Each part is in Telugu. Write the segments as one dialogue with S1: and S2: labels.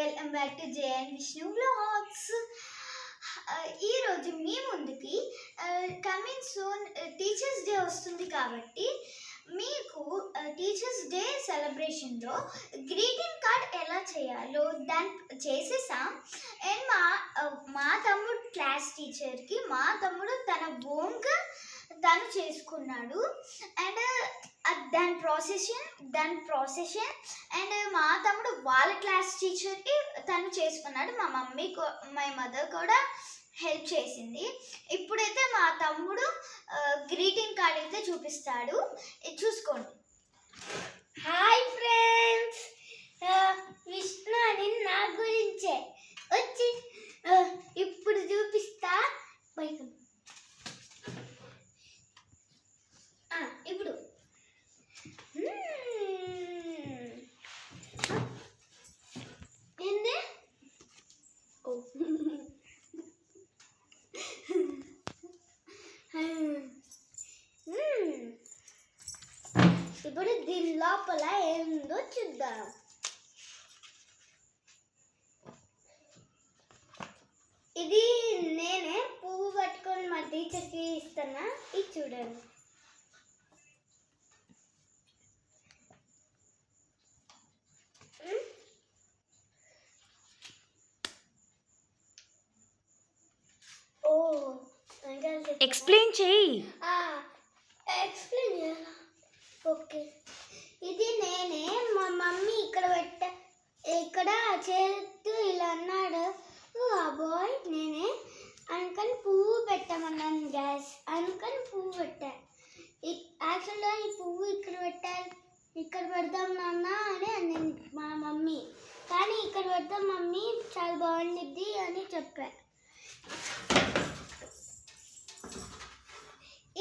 S1: Welcome back to JN Vishnu vlogs. ఈరోజు మీ ముందుకి కమింగ్ సూన్ టీచర్స్ డే వస్తుంది కాబట్టి మీకు టీచర్స్ డే సెలబ్రేషన్లో గ్రీటింగ్ కార్డ్ ఎలా చేయాలో దాన్ని చేసేసాం. అండ్ మా తమ్ముడు క్లాస్ టీచర్కి మా తమ్ముడు తన ఓన్గా తను చేసుకున్నాడు. అండ్ దాని ప్రాసెషన్ అండ్ మా తమ్ముడు వాళ్ళ క్లాస్ టీచర్కి తను చేసుకున్నాడు. మా మదర్ కూడా హెల్ప్ చేసింది. ఇప్పుడైతే మా తమ్ముడు గ్రీటింగ్ కార్డ్ అయితే చూపిస్తాడు, చూసుకోండి.
S2: హాయ్ ఫ్రెండ్స్, విష్ణు అని నా గురించే వచ్చి ఇప్పుడు చూపిస్తా. ఇప్పుడు ఏంది ఇప్పుడు దీని లోపల ఏందో చూద్దాం. ఇది నేనే పువ్వు పట్టుకొని మా టీచర్కి ఇస్తున్నా, ఇది చూడండి.
S3: ఎక్స్ప్లెయిన్ చేయి.
S2: ఎక్స్ప్లెయిన్ చేయాలా? ఓకే, ఇది నేనే. మా మమ్మీ ఇక్కడ చేస్తూ ఇలా అన్నాడు, బాయ్ నేనే అనుకని పువ్వు పెట్టమన్నాను గ్యాస్, అనుకని పువ్వు పెట్టా. యాక్చువల్గా ఈ పువ్వు ఇక్కడ పెడదాం నాన్న అని అనింది మా మమ్మీ, కానీ ఇక్కడ పెడదాం మమ్మీ చాలా బాగుండిద్ది అని చెప్పా.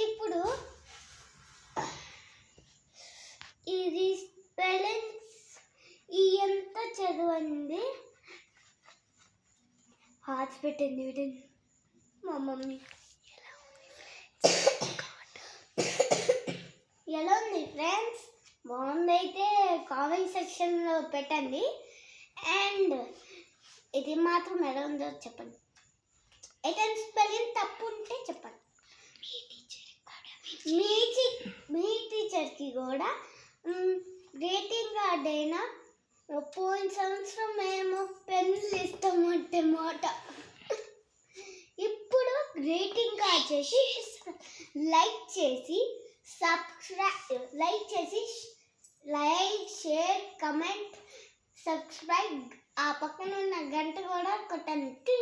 S2: ఇప్పుడు ఇది స్పెల్లింగ్స్ ఎంత చదవండి, హార్ట్స్ పెట్టింది మా మమ్మీ. ఎలా ఉంది ఫ్రెండ్స్? బాగుందైతే కామెంట్ సెక్షన్లో పెట్టండి. అండ్ ఇది మాత్రం ఎలా ఉందో చెప్పండి. ఏదైనా స్పెల్లింగ్ తప్పు ఉంటే చెప్పండి. మీ టీచర్కి కూడా గ్రీటింగ్ కార్డ్ అయినా పోయిన సంవత్సరం మేము పెన్నులు ఇస్తామంటే మాట. ఇప్పుడు గ్రీటింగ్ కార్డ్ చేసి లైక్ షేర్ కమెంట్ సబ్స్క్రైబ్, ఆ పక్కన ఉన్న గంట కూడా కొట్టండి.